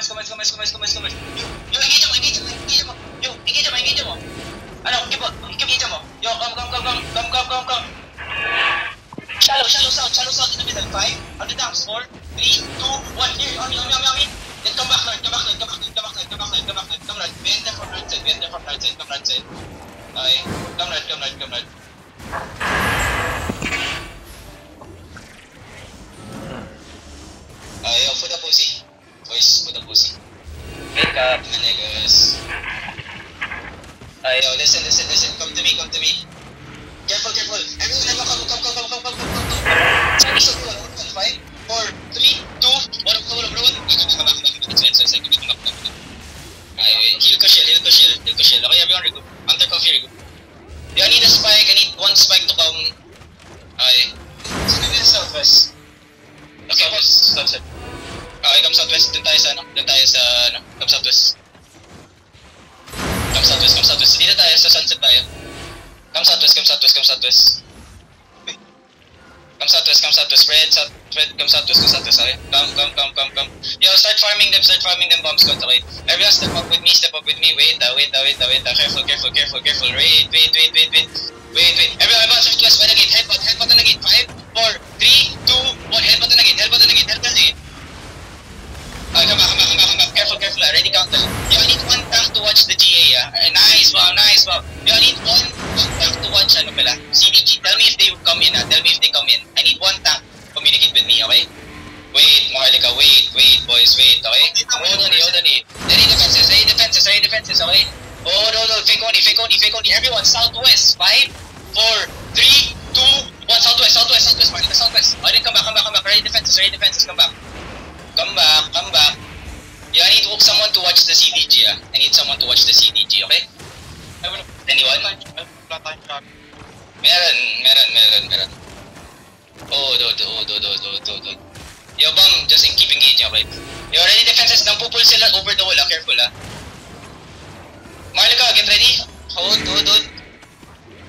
Yo, engage mo. Yo, engage mo. Ano, engage mo. Yo, come. Shallow south in the middle. 5, on the downs. 4, 3, 2, 1. Here, on me. Then come back, come back. Come right. Bend them from right side. Okay, come right. Yo, put the pussy. Boys, put the pussy. Wake up, my niggas. Yo, listen. Come to me. Careful. Everyone, come. Chinese of 5, 4, 3, 2, 1. Come on. Heal ko shield. Okay, everyone, regroup. Hunter coffee, regroup. I need a spike. I need one spike to come. Okay. Sino yung southwest? Okay, sunset. Okay, come southwest. Doon tayo sa come southwest. Dito tayo sa sunset tayo. Come southwest. Spread south. Come southwest. Okay. Come. Yo, start farming them bomb squads. Okay. Everyone step up with me. Wait. Careful. Wait. Everyone southwest by the gate. Headbutt on the gate. 5, 4, 3, 2, 1. Headbutt on the gate. Okay, come back. Careful. Ready counter. You need one tank to watch the GA. Nice bomb. You need one tank to watch CDG. Tell me if they come in. I need one tank. Communicate with me, okay? Wait, Maharlika, wait, boys, wait, okay? Hold on. Ready defenses, okay? Hold. Fake only. Everyone, southwest. 5, 4, 3, 2, 1. Southwest. Maharlika, southwest. Okay, come back. Ready defenses, come back. Come back. Yeah, I need someone to watch the CDG, okay? Anyone? Meron. Do. Yo, bomb, just keep engaging, okay? Yo, ready defenses, nang pupul sila over the wall, careful, Maharlika, get ready. Hold.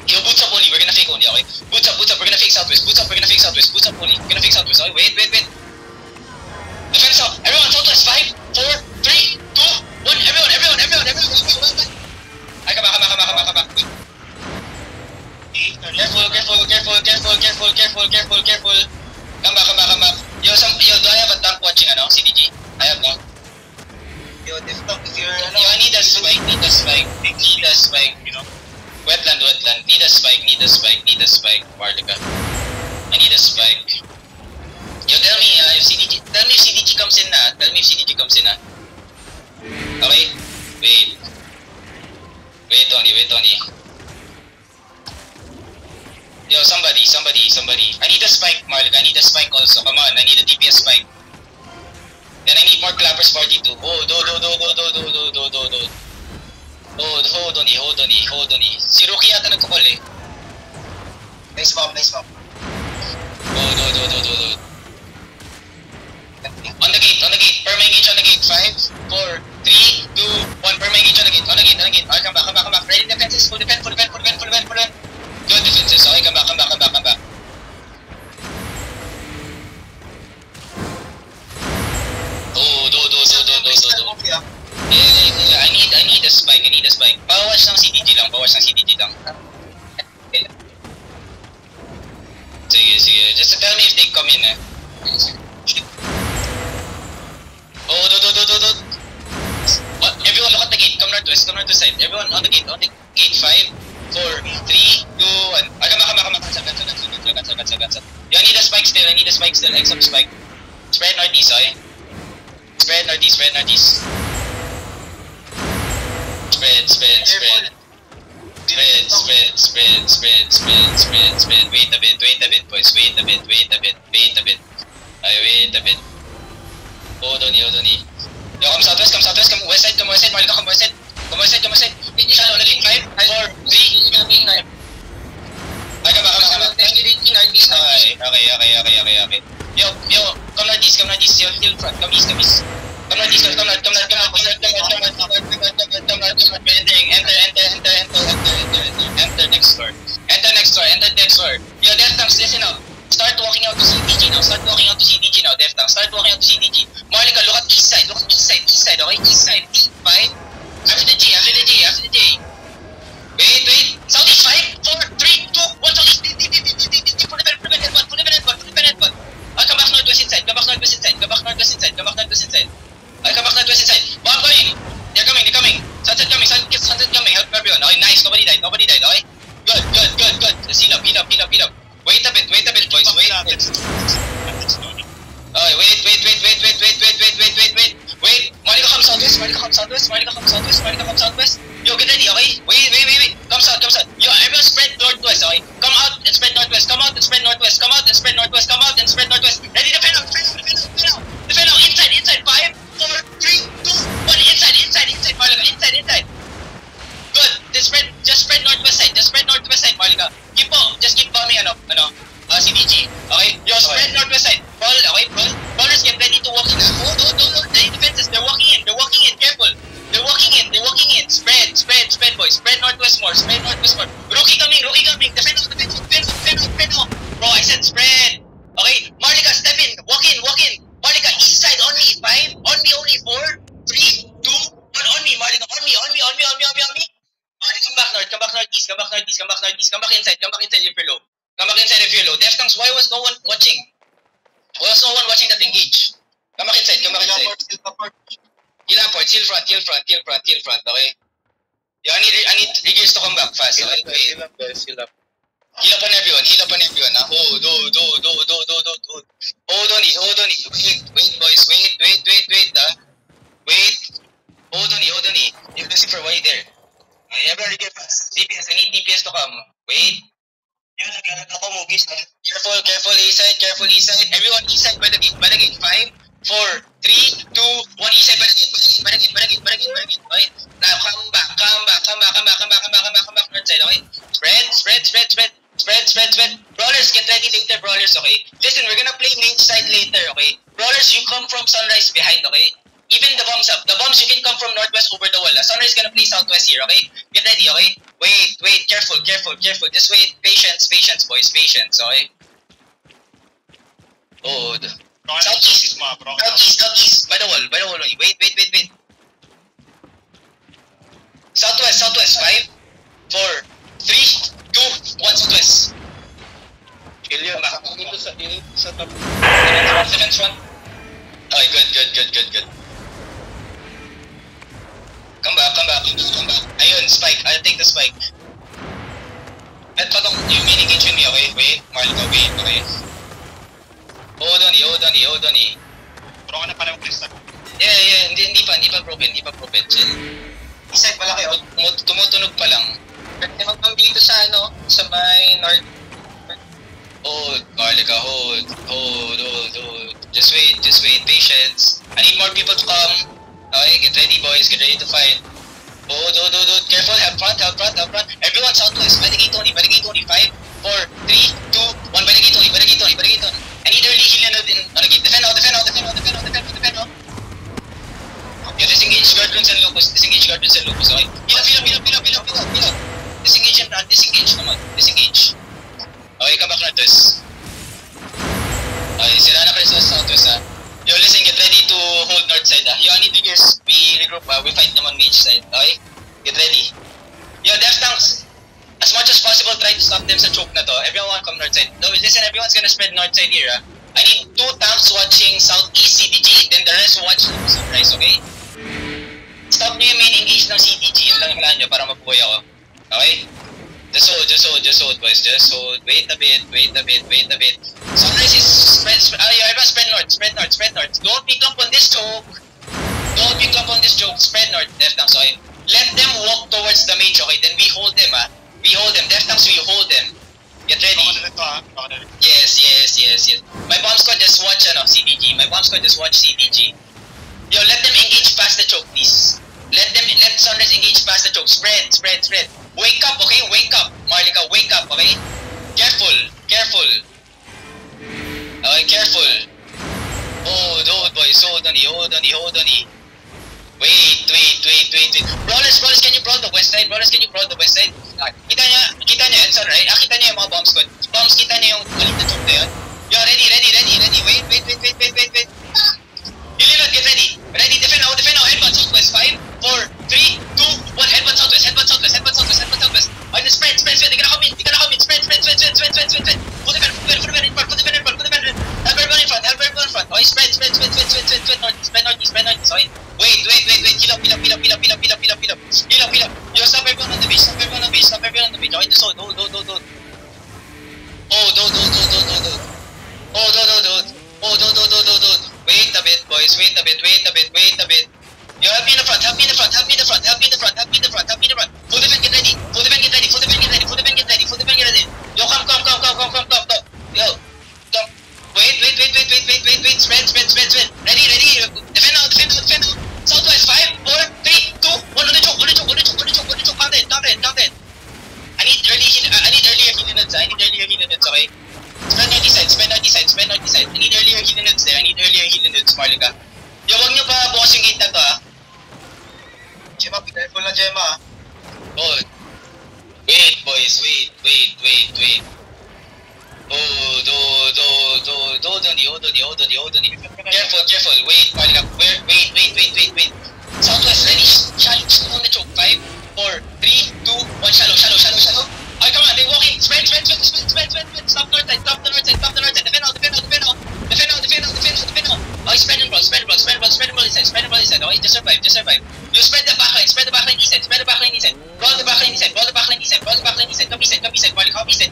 Yo, boots up only, we're gonna fake only, okay? Boots up, we're gonna fake southwest. Boots up only, we're gonna fake southwest, okay? Wait. Defense up, everyone, southwest, 5, 4, 3, 2, 1, everyone. Ay, come back. Careful. Come back. Yo, do I have a tank watching, CDG? I have no. Yo, this tank is here, I need a spike, Wetland. Need a spike, Maharlika. I need a spike. Yo, tell me if CDG comes in na. Okay? Wait only. Yo, somebody. I need a spike, Maharlika. I need a spike also. Come on, I need a DPS spike. Then I need more clappers party too. Hold on. Si Rookie yata nagkukol eh. Nice bomb. Hold. On the gate. Perma-engage on the gate. 5, 4, 3, 2, 1. Perma-engage on the gate. Okay, come back. Ready defenses. Full defend. Good defenses. Okay, come back. Do. Yeah. I need a spike. Bawas ng CDG lang. Sige. Just tell me if they come in, Do. Everyone look at the gate. Come northwest side. Everyone on the gate. 5, 4, 3, 2, 1. Ay, come back. Sagat. I need a spike still. Except spike. Spread northeast, okay? Spread northeast. Spread. Wait a bit, boys. Wait a bit. Wait a bit. Hold on. Yo, come southwest. Come west side. Maharlika, come west side. Shallow, naging 5, 4, 3, 2, 1. Ay, come back. Okay. Yo, come northeast. Yo, front. Come east. Come northeast. Enter next door. Yo, death tanks, listen up. start walking out to CDG now. Start walking out to CDG now, Deftang. Start walking out to CDG. Marlika, look at east side, okay? East side, T5. After the J. Wait. Southeast 5, 4, 3, 2, 1, Southeast. Put the headbutt. I'll come back northwest inside. I'll come back northwest inside. Bomb coming. They're coming. Sunset coming. Help everyone. Okay, nice. Nobody died. Okay? Good. Just heal up. Wait a bit, boys. Wait. Okay, wait. Marlika comes southwest. Yo, get ready, okay? Wait. Come south. Yo, everyone spread northwest, okay? Come out and spread northwest. Ready, defend out. Defend out. Inside. 5, 4, 3, 2, 1. Inside, Marlika. Inside. Good. Just spread northwest side, Marlika. Just keep bombing, CDG. Okay? Yo, spread northwest side. Ballers get ready to walk in. Hold. The defenses, they're walking in. Careful. They're walking in. Spread, boys. Spread northwest more. Rookie coming. Defend out. Bro, I said spread. Okay? Marlika, step in. Walk in. Marlika, east side on me. 5. On me only. 4, 3, 2, 1. On me, Marlika. On me. Marlika, come back northeast. Come back inside if you're low. Deftangs, why was no one watching? That engage? Come back inside. Heal front, okay? Yeah, I need Riggers to come back fast, okay? Wait. Heal up. Heal up on everyone, Hold on it. Wait, boys, wait, Wait. Hold on it. You can see for why there. Everyone Rigger fast. DPS, I need DPS to come. Wait. Yan, naglalag ako, Mugis. Careful, east side. Everyone east side by the gate. 5, 4, 3, 2, 1. East side by the gate. Okay? Now, come back. North side, okay? Spread. Brawlers, get ready later, brawlers, okay? Listen, we're gonna play main side later, okay? Brawlers, you come from sunrise behind, okay? Even the bombs up. The bombs, you can come from northwest over the wall. Sunrise is gonna play southwest here, okay? Get ready, okay? Wait. Careful. Just wait. Patience, boys. Patience, okay? Oh, southeast. By the wall only. Wait. Southwest. 5, 4, 3, 2, 1, southwest. Kill yun. Dito sa top. Defense front. Okay, good. Come back. Ayun, spike. I'll take the spike. At patong, you main engage with me, okay? Wait, Marlika, wait, okay? Hold on. Pero ka na pala yung crystal. Yeah, hindi pa broken. Chill. Isag pala kayo, tumutunog pa lang. Pwede magpang dito sa may north. Hold, Marlika, hold. Just wait, patience. I need more people to come. Okay, get ready, boys, get ready to fight. Hold. Careful, help front. Everyone southwest, by the gate only. 5, 4, 3, 2, 1, by the gate only. I need early heal on the gate. Defend out. Yeah, disengage guardians and locus, okay? Heal up. Disengage and run, come on, disengage. Okay, come back northwest. Okay, sila na kayo sa southwest, ha? Yo, listen, get ready to hold north side, ha? Yo, I need Riggers. We regroup, we fight them on mage side, okay? Get ready. Yo, Deftangs, as much as possible, try to stop them sa choke na to. Everyone come north side. No, listen, everyone's gonna spread north side here, ha? I need 2 tanks watching southeast CDG, then the rest watch sunrise, okay? Stop nyo yung main engage ng CDG, yun lang yung kailangan nyo para mabuhay ako. Okay? Just hold, boys. Just hold. Wait a bit. Sunrise is spread north. Don't pick up on this choke. Spread north. Deftangs, okay? Let them walk towards the mage, okay? Then we hold them, ha? Deftangs, we hold them. Get ready. Yes. My bomb squad just watch CDG. Yo, let them engage past the choke, please. Let Sunrise engage past the choke. Spread. Wake up, okay? Marlika, wake up, okay? Careful. Okay, careful. Hold, boys. Hold on. Wait. Brawlers, can you brawl the west side? Kita niya, Enson, right? Kita niya yung mga bomb squad. Bombs, kita niya yung galit na choke na yun. Yo, ready. Wait. Ililot, get ready. Ready, defend now. Headbutt southwest. 5, 4, 3, 2, 1. Headbutt southwest. On the spread. They gonna come in. Spread. Put the pen in front. Helper in front. Oh, spread. Northeast. Okay. Wait. Heal up. Yo, stop everyone on the beach. Okay, this hold. Don't. Oh, don't. Wait a bit, boys. Wait a bit. You help me in the front. Help me in the front. Full defend, get ready. Yo, come. Yo, come. Wait. Spread. Ready. Defend now. Southwest. 5, 4, 3, 2, 1. On the choke. Count it. I need earlier healing units, okay? Spend 90 sides. I need earlier healing units there. Marlika. Yo, wag nyo pa bukas yung gate na to, ah. Gemma, be careful na Gemma. Oh. Wait, boys. Wait. Hold on. Careful. Wait, Marlika. Wait. Southwest, ready? Shallow on the choke. 5, 4, 3, 2, 1. Shallow. Okay, come on. They walk in. Spread. Stop north side. Defend out. Okay, spread and brawl inside. Okay, just survive. You spread the backline east side. Brawl the backline east side. Come east side. Marlika, come east side.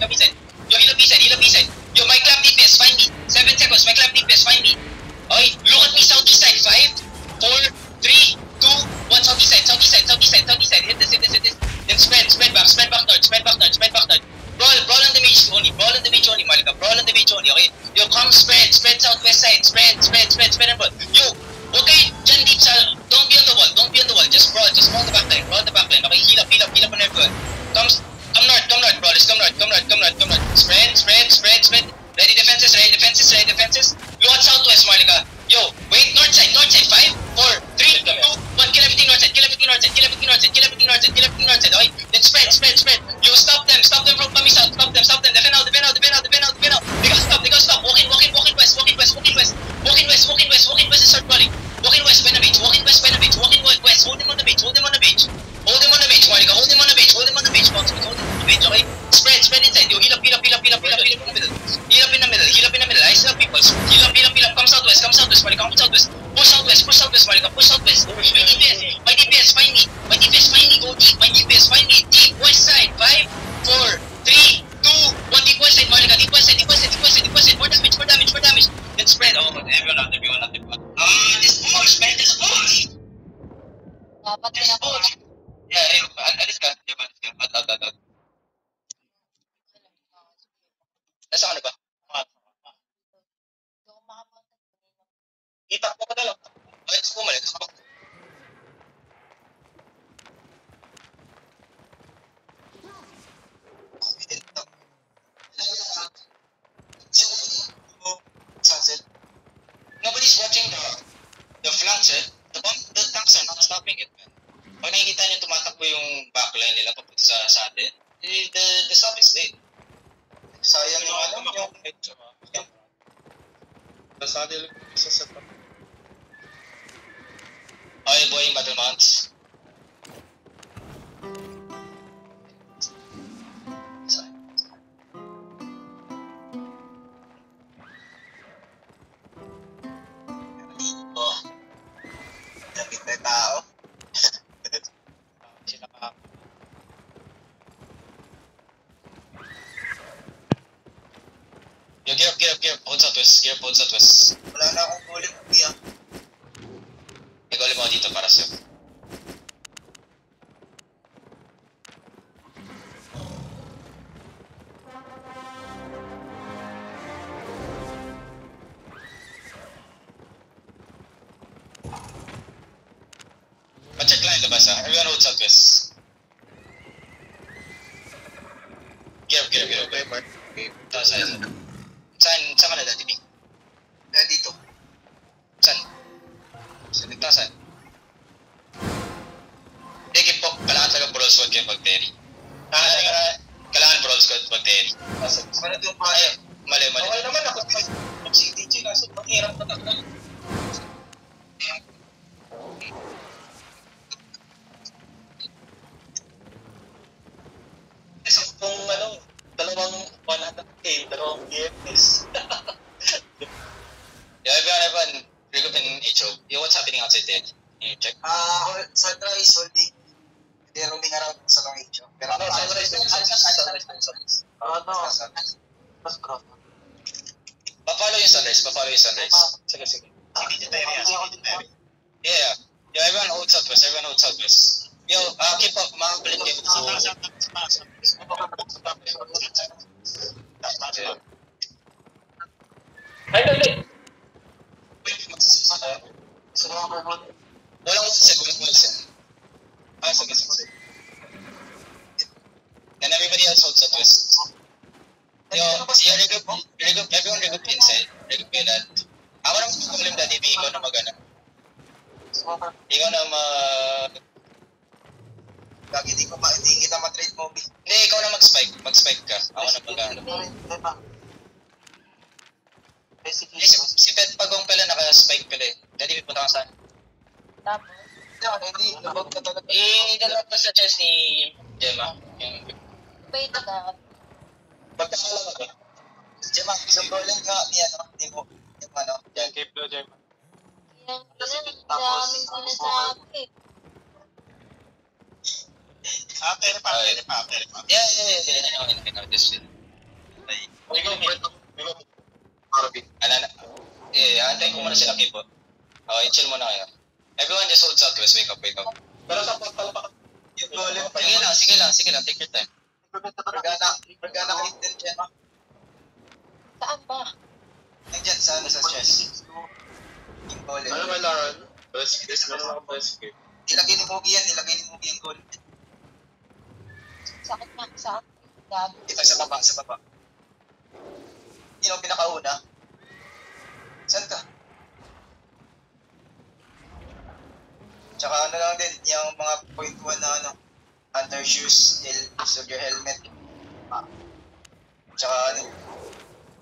Yo, heal up east side. Yo, my clap DPS, find me. 7 seconds, my clap DPS, find me. Okay, look at me southeast side. 5, 4, 3, 2, 1. Southeast side. Hit this. Then spread back north. Brawl on the mage only, Marlika. Brawl on the mage only, okay? Yo, come spread southwest side. Spread and brawl. Yo, okay, dyan deep sa, don't be on the wall. Just brawl the backline. Okay, heal up on everyone. Come north, brawlers. Come north. Spread. Ready defenses. Look at southwest, Marlika. Yo, wait, north side. 5, 4, 3, 2, 1. Kill everything north side. Okay? Then spread. Yo, stop them from coming south. Stop them. Defend out. They gotta stop. Walk in west. And start brawling. Walk in west by the beach. Hold him on the beach. Marlika. Hold him on the beach. Okay? Spread inside. Yo, heal up in the middle. I still have people. Heal up. Come southwest. Marlika. Push southwest, Marlika. My DPS, find me. Go deep. Deep west side. 5, 4, 3, 2, 1. Deep west side, Marlika. Deep west side. More damage. Then spread. Oh, everyone out. This push. Yeah, alis ka. Out. Nasa ka na ba? Itak mo ka na lang. Let's go. Sunset. Nobody's watching the flanks, eh. The tanks are not stopping it, man. Pag nakikita nyo tumatakbo yung backline nila papunta sa atin, the stop is late. Sayang yung Nasadil sa setup. Okay, boy, yung battle mounts. Oh. Dapit na tao. Sila ka. Yo, gear up. Hold southwest. Wala na akong ulit kuya. Nag-ulit mo dito para sa'yo. Pa-check lang yung labas, ha? Everyone hold southwest. Gear up. Okay, Mark. Okay. Saan ka na dati, B? Dito. Saan? Saan? Sige po, kailangan talaga brawl squad kayo pag-Terry. Kailangan brawl squad pag-Terry. Para doon pa Mali. Okay naman ako. Si DJ kasi mahirap na takbo. Kasi kung dalawang 100K, dalawang DFS. Yeah, everyone, regroup in HO. Yo, what's happening outside there? Can you check? Sunrise holding. They're roaming around sa long age. Pero Sunrise. Pa-follow yung sunrise. Sige. Yeah. Yo, everyone hold southwest. Yo, keep up, mga balik kayo. Ay. Walang ulse. Sige. And everybody else holds southwest. Yo, regroup, everyone regroup inside. Regroup kayo lahat. Ako naman kukulim dati, ikaw na magana. Ikaw na Lagi hindi kita ma-trade mo. Hindi, ikaw na mag-spike ka. Ako na magana. Si Pet Pagong pala naka-spike pala eh. Dati may punta ka saan? Tapos, Hindi, nabag ka talaga. Dalawag pa sa chest ni Gemma. wait ka. Pagkakalang ako. Gemma, isang bowling nga, ni mo. Yung Yan, keep low, Jay. Yung daming sinasabi. Pere pa. Yeah. I know this shit. Alala. Antayin ko muna sila kipo. Okay, chill muna kayo. Everyone just hold southwest. Wake up. Pero sa portal pa. Yung bowling. Sige lang. Take your time. Magana ka din, Gemma. Saan ba? Nandiyan sa chest. Yung bowling. Ano ba, Lauren? Best game. Ilagay ni Mugi yung goal. Sakit na. Saan? Gabi. Ito sa baba. Yun ang pinakauna. Saan ka? Tsaka lang din, yung mga point 1 na hunter shoes, soldier helmet. Tsaka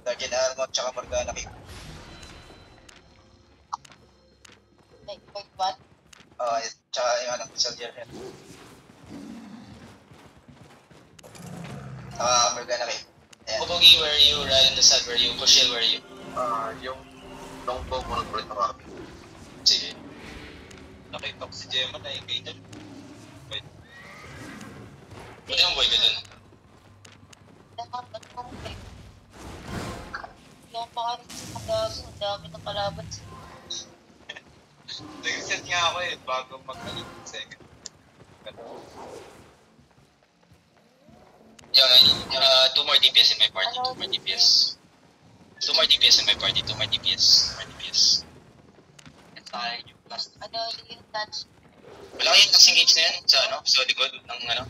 guardian armor, tsaka Morgana cape. Like, what? Tsaka yung soldier helmet. Tsaka Morgana cape. Ayan. Kubugi, where are you? Ryan the Sad, where are you? Kushil, where are you? Yung longbow mo nag-break na kami. Sige. Nakita ko si Gemma na engage. Pwede yung boy ka dun. Dapat mo rin. Yung pakarin sa kagago. Ang dami ng kalaban sa Nag-set nga ako bago mag-alit second. Yo, I need 2 more DPS in my party. 2 more DPS. 2 more DPS in my party. 2 more DPS. ano yung touch. Wala kayong engage na yan sa likod ng Lahat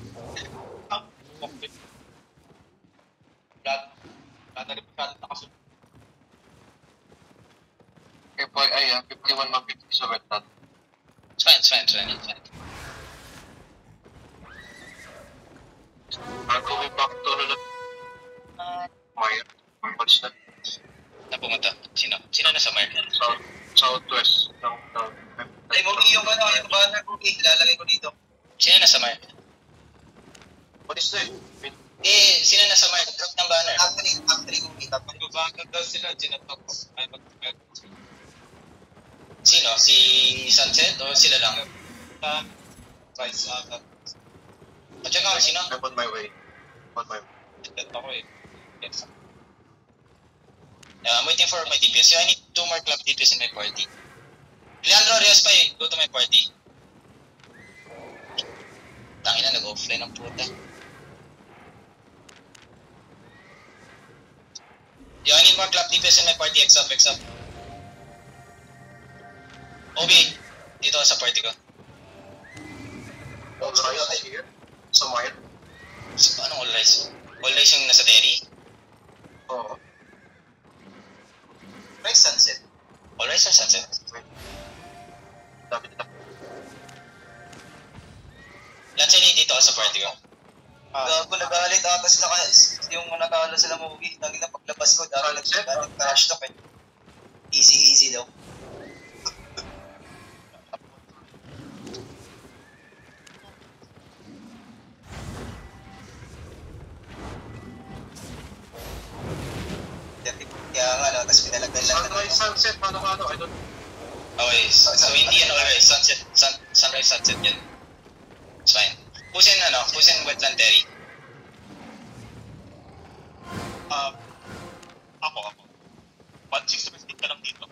na rin nakasunod. Okay, boy, 51 mag 50 sa red dot. It's fine. I'm going back to the Maya. What's that? Na pumunta. Sino na sa Mark? Southwest. Ay, Mugi, yung banner, Mugi, ilalagay ko dito. Sino na sa Mark? What is that? Sino na sa Mark? Drop ng banner. Actually, Mugi, tapos. Magbabagan daw sila, ginatok ko. Ay, mag-spell. Sino? Si Sunset o sila lang? Vice ata. Check ako, sino? I'm on my way. Ginatok ako Yes. I'm waiting for my DPS. So I need 2 more club DPS in my party. Leandro Reyes pa go to my party. Tangina, nag-offline ang puta. Yo, I need more club DPS in my party. X up. Obi, dito ka sa party ko. All rise here. Sa Maya. So, anong all rise? All rise yung nasa dairy? Oo. May sunset. All rise or sunset? Dapat na. Lanseli, dito ka sa party ko. Gago, nagalit ata sila yung natalo sila movie. Lagi na paglabas ko, dahil nag-crash talk eh. Easy daw. Kaya nga, no, tapos pinalagay lang Sunrise, sunset, ano, I don't... Okay, so hindi guys, sunrise, sunset yan. It's fine. Pusin wetland Terry. Ako. 160 ka lang dito.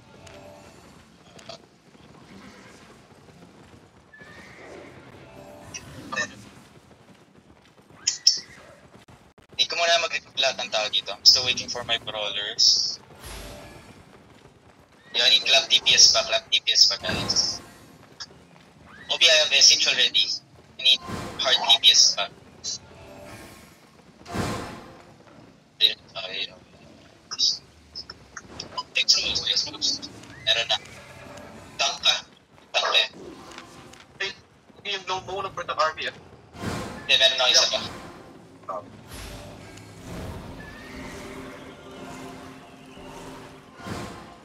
Hindi ko muna mag-lahat ng tao dito. I'm still waiting for my brawlers. You need clap DPS pa guys. Obi, I have essential ready. I need hard DPS pa. Okay. Take some moves. Meron na. Tank eh. Hey, hindi yung low mo ng Perth Army eh. Hindi, meron na isa pa.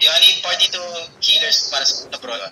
You need party to healers para sa brawl.